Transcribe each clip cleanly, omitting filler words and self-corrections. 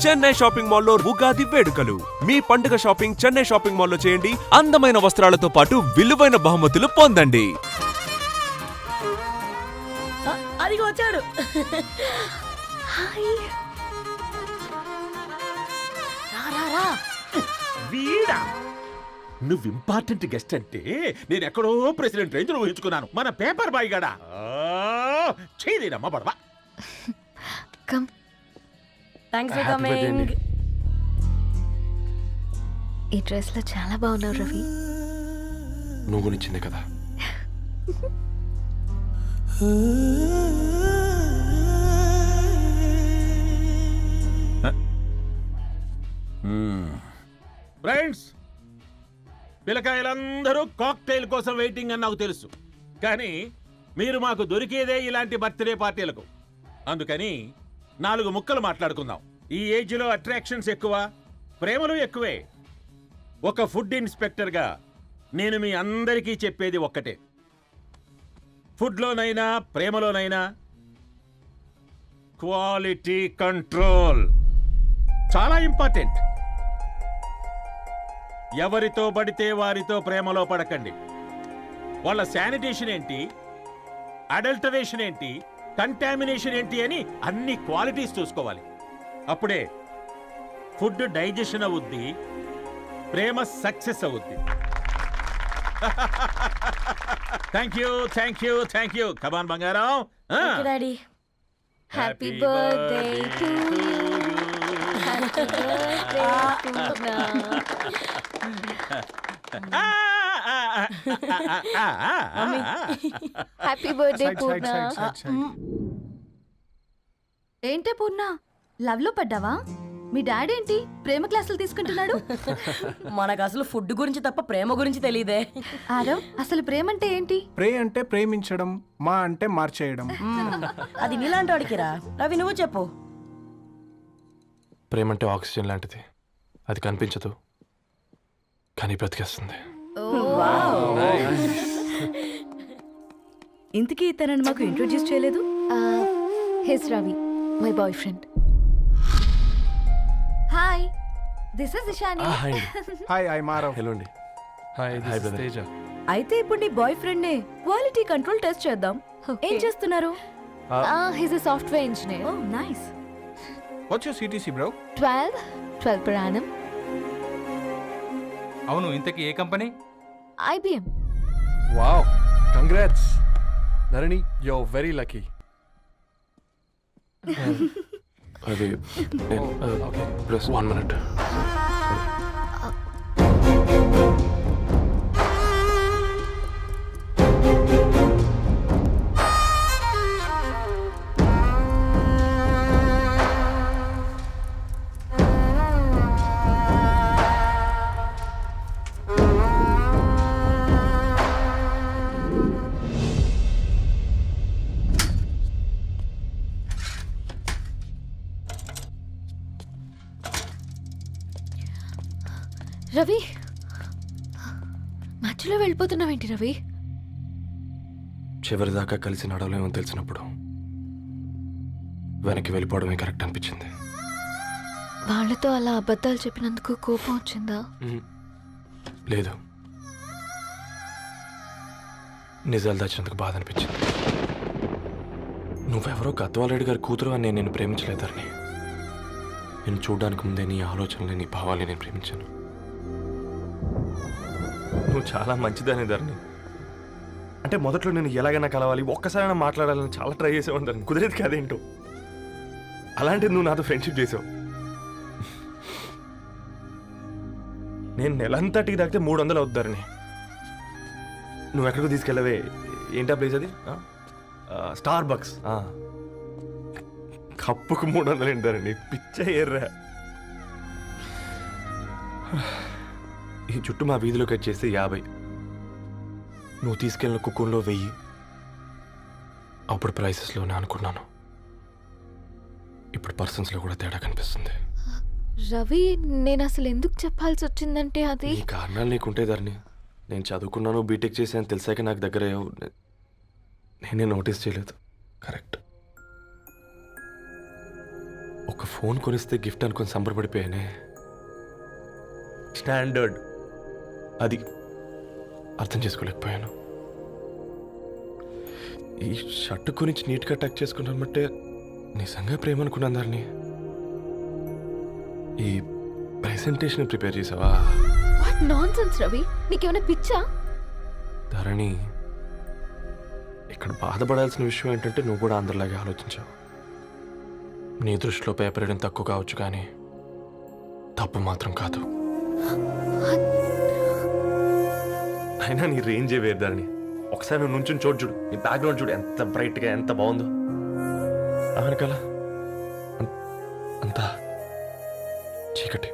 Chennai shopping మాల్లో ఉగాది వేడుకలు. మీ పండుగ షాపింగ్ చెన్నై షాపింగ్ మాల్లో చేయండి. అందమైన వస్త్రాలతో పాటు విలువైన బహుమతులు పొందండి. అదిగో వచ్చాడు. వీడా నువ్వు ఇంపార్టెంట్ గెస్ట్ అంటే నేను ఎక్కడో ప్రెసిడెంట్ రేంజ్ ఊహించుకున్నాను. మన పేపర్ బాయ్ గడా చేయలేనమ్మా బడవా. కమ్. Thanks for coming. ఈ డ్రెస్ లో చాలా బాగున్నావు రవి. నువ్వు గురించిందే కదా. ఫ్రెండ్స్, పిల్లకాయలందరూ కాక్టైల్ కోసం వెయిటింగ్ అని నాకు తెలుసు. కానీ మీరు మాకు దొరికేదే ఇలాంటి బర్త్డే పార్టీలకు. అందుకని 4 ముక్కలు మాట్లాడుకుందాం. ఈ ఏజ్లో అట్రాక్షన్స్ ఎక్కువ, ప్రేమలు ఎక్కువే. ఒక ఫుడ్ ఇన్స్పెక్టర్గా నేను మీ అందరికీ చెప్పేది ఒక్కటే. ఫుడ్లోనైనా ప్రేమలోనైనా క్వాలిటీ కంట్రోల్ చాలా ఇంపార్టెంట్. ఎవరితో పడితే వారితో ప్రేమలో పడకండి. వాళ్ళ శానిటేషన్ ఏంటి, అడల్టరేషన్ ఏంటి, కంటామినేషన్ ఏంటి అని అన్ని క్వాలిటీస్ చూసుకోవాలి. అప్పుడే ఫుడ్ డైజెషన్ అవుద్ది, ప్రేమ సక్సెస్ అవుద్ది. Thank you, thank you, thank you. Come on బంగారం. Daddy. Happy birthday to happy birthday Purna. ఏంటే పూర్ణ, లవ్ లో పడ్డావా? మీ డాడీ ఏంటి ప్రేమ క్లాసులు తీసుకుంటున్నాడు? మనకు అసలు ఫుడ్ గురించి తప్ప ప్రేమ గురించి తెలియదే. ఆరవ్, అసలు ప్రేమ అంటే ఏంటి? ప్రే అంటే ప్రేమించడం, మా అంటే మార్చేయడం. అది నీలాంటి వాడికిరా. రవి నువ్వు చెప్పు. ప్రేమ అంటే ఆక్సిజన్ లాంటిది. అది కనిపించదు కానీ బ్రతికేస్తుంది. ఇంతకీ తనని మాకు ఇంట్రొడ్యూస్ చేయలేదు. He's Ravi, my boy friend. Hi, this is Ishani. Hi, I మారవ్. హలో అండి. Hi, hi brother. తేజ. అయితే ఇప్పుడు నీ బాయ్ ఫ్రెండ్ నే క్వాలిటీ కంట్రోల్ టెస్ట్ చేద్దాం. ఏం చేస్తున్నారు? He's a software engineer. Oh nice. What's your CTC bro? 12 per annum. అవును, ఇంతకీ ఏ కంపెనీ? IBM. Wow, congrats Dharani, you are very lucky. అది ప్లస్ 1 minute. రవి, మధ్యలో వెళ్ళిపోతున్నావేంటి రవి? చివరిదాకా కలిసి నడవలేమో తెలిసినప్పుడు వెనక్కి వెళ్ళిపోవడమే కరెక్ట్ అనిపించింది. వాళ్ళతో అలా అబద్ధాలు చెప్పినందుకు కోపం వచ్చిందా? లేదు, నిజాలు దాచినందుకు బాధ అనిపించింది. నువ్వెవరో గద్వాలరెడ్డి గారి కూతురు అని నేను ప్రేమించలేదని. నేను చూడడానికి ముందే నీ ఆలోచనలు, నీ భావాలని నేను ప్రేమించాను. నువ్వు చాలా మంచిదనే ధరణి. అంటే మొదట్లో నేను ఎలాగైనా కలవాలి, ఒక్కసారైనా మాట్లాడాలని చాలా ట్రై చేసేవాడిని ధరణి. కుదిరేది కాదేంటో. అలాంటిది నువ్వు నాతో ఫ్రెండ్షిప్ చేసావు. నేను నెలంతటికి తాకితే 300 అవుతారని. నువ్వు ఎక్కడికో తీసుకెళ్ళవే, ఏంటా ప్లేస్ అది? Star bucks. కప్పుకు 300 ఏంటారండి, పిచ్చ ఎర్రా. ఈ చుట్టూ మా వీధిలో కట్ చేస్తే 50. నువ్వు తీసుకెళ్ళిన కుక్కర్లో 1000. అప్పుడు ప్రైసెస్లోనే అనుకున్నాను, ఇప్పుడు పర్సన్స్లో కూడా తేడా కనిపిస్తుంది. రవి, నేను అసలు ఎందుకు చెప్పాల్సి వచ్చిందంటే అది ఈ కారణాలు నీకుంటే ధరణి. నేను చదువుకున్నాను, బీటెక్ చేశాను తెలిసాక నాకు దగ్గర నేనే నోటీస్ చేయలేదు. కరెక్ట్. ఒక ఫోన్ కొనిస్తే గిఫ్ట్ అనుకొని సంబరపడిపోయానే. స్టాండర్డ్ అది అర్థం చేసుకోలేకపోయాను. ఈ షర్ట్ గురించి నీట్గా టచ్ చేసుకున్నామంటే నిజంగా ప్రేమ అనుకున్నాను దాన్ని. ఈ ప్రెజెంటేషన్ ప్రిపేర్ చేసావా? వాట్ నాన్సెన్స్ రవి, నీకేమైనా పిచ్చా? ధరణి, ఇక్కడ బాధపడాల్సిన విషయం ఏంటంటే నువ్వు కూడా అందరిలాగే ఆలోచించావు. నీ దృష్టిలో పేపర్ వేయడం తక్కువ కావచ్చు, కానీ తప్పు మాత్రం కాదు. అయినా నీ రేంజే వేరు ధరణి. ఒకసారి నువ్వు నుంచుని చూడు, నీ బ్యాక్గ్రౌండ్ చూడు ఎంత బ్రైట్గా ఎంత బాగుందో. వెనకాల అంతా చీకటి.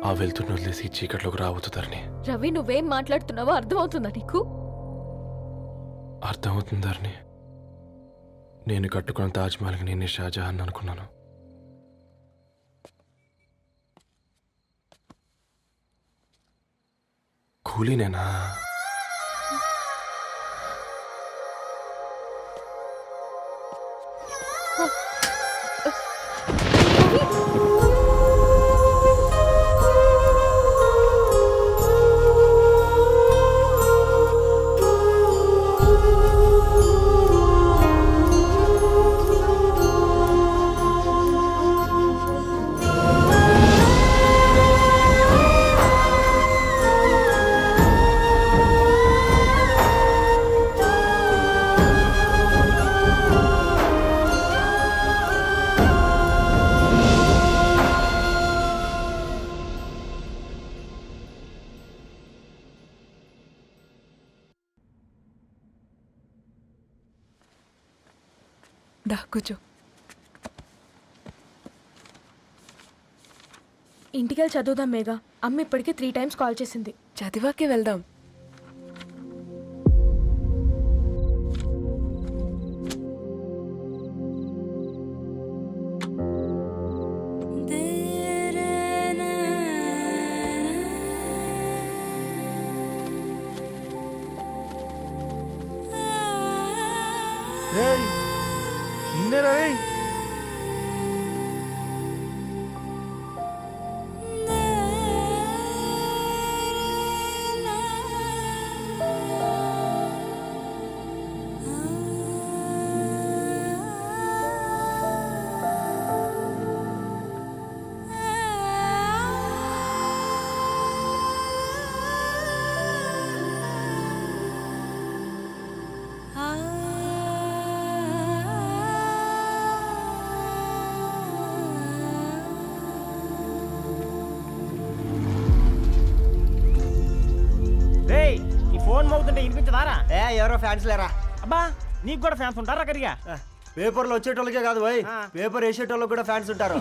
ఆ వెళ్తున్న వదిలేసి ఈ చీకట్లోకి రావుతుందని. రవి, నువ్వేం మాట్లాడుతున్నావో అర్థమవుతుందా నీకు? అర్థమవుతుందని. నేను కట్టుకున్న తాజ్మహల్కి నేనే షాజహాన్ అనుకున్నాను. కూలీనేనా? దా కూర్చో. ఇంటికెళ్ళి చదువుదాం మేఘా. అమ్మ ఇప్పటికే 3 times కాల్ చేసింది. చదివాకే వెళ్దాం. ఫోన్ మోగుతుంటే వినిపించదారా? ఎవరో ఫ్యాన్స్ లేరా? అబ్బా, నీకు కూడా ఫ్యాన్స్ ఉంటారా కరిగా? పేపర్లో వచ్చేటోళ్ళకే కాదు పోయి, పేపర్ వేసేటోళ్ళకి కూడా ఫ్యాన్స్ ఉంటారు.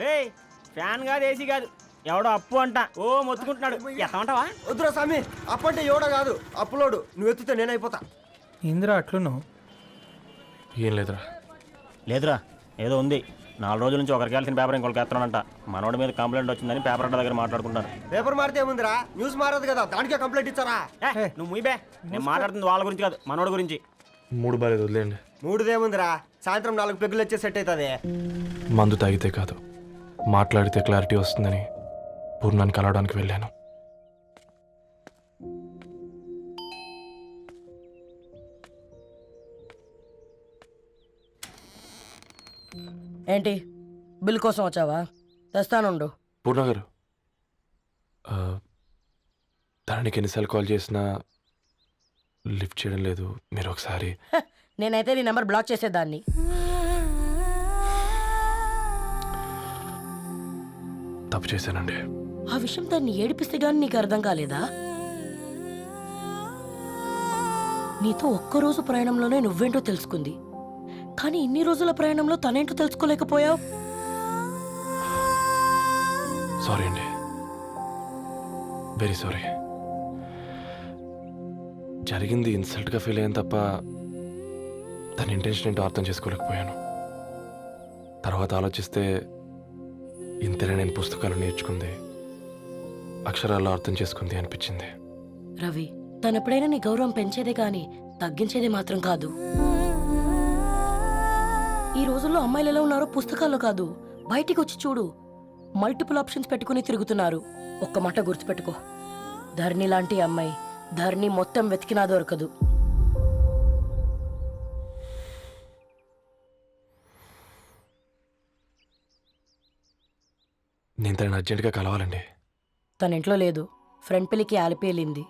ఏయ్, ఫ్యాన్ కాదు, ఏసీ కాదు, ఎవడో అప్పు అంట. ఓ మొత్తుకుంటున్నాడు. ఎత్తమంటావా? వద్దురా స్వామి, అప్పు అంటే ఎవడో కాదు, అప్పులోడు. నువ్వు ఎత్తుతే నేనైపోతా. ఇందిరా అట్లున్నావు? ఏం లేదురా. లేదురా, ఏదో ఉంది. 4 రోజుల నుంచి ఒకరికి వెళ్ళిన పేపర్ ఇంకొకరికి ఎత్తానంట. మనోడి మీద కంప్లైంట్ వచ్చిందని పేపర్ అడ్డ దగ్గర మాట్లాడుకుంటారు. పేపర్ మారితే ఏముందిరా, న్యూస్ మారదు కదా, దానికే కంప్లైంట్ ఇచ్చారా? నువ్వు ముయ్యబే, నేను మాట్లాడుతుంది వాళ్ళ గురించి కాదు, మనోడి గురించి. మూడు బాలేదు, వదిలేండి. మూడుదేముందిరా, సాయంత్రం 4 పెగ్గులు వచ్చే సెట్ అవుతుంది. మందు తాగితే కాదు, మాట్లాడితే క్లారిటీ వస్తుందని పూర్ణాన్ని కలవడానికి వెళ్ళాను. ఏంటి, బిల్ కోసం వచ్చావా? తెస్తానుండు. పూర్ణ గారు, దానికి ఎన్నిసార్లు కాల్ చేసినా లిఫ్ట్ చేయడం లేదు. మీరు ఒకసారి. నేనైతే నీ నెంబర్ బ్లాక్ చేసేదాన్ని. తప్పు చేశానండి. ఆ విషయం దాన్ని ఏడిపిస్తే గానీ నీకు అర్థం కాలేదా? నీతో ఒక్కరోజు ప్రయాణంలోనే నువ్వేంటో తెలుసుకుంది, కానీ ఇన్ని రోజుల ప్రయాణంలో తనేంటో తెలుసుకోలేకపోయావు. సారీ అండి, వెరీ సారీ. జరిగింది ఇన్సల్ట్గా ఫీల్ అయ్యాను తప్ప తన ఇంటెన్షన్ ఏంటో అర్థం చేసుకోలేకపోయాను. తర్వాత ఆలోచిస్తే ఇంతనే నేను పుస్తకాలు నేర్చుకుంది, అక్షరాల్లో అర్థం చేసుకుంది అనిపించింది. రవి, తనెప్పుడైనా నీ గౌరవం పెంచేదే గాని తగ్గించేదే మాత్రం కాదు. ఈ రోజుల్లో అమ్మాయిలు ఎలా ఉన్నారో పుస్తకాల్లో కాదు, బయటికి వచ్చి చూడు. మల్టిపుల్ ఆప్షన్స్ పెట్టుకుని తిరుగుతున్నారు. ఒక్క మాట గుర్తుపెట్టుకో, ధరణి లాంటి అమ్మాయి ధరణి మొత్తం వెతికినా దొరకదు. నేను తనని అర్జెంటుగా కలవాలండి. తన ఇంట్లో లేదు, ఫ్రెండ్ పెళ్లికి ఆలిపేలింది.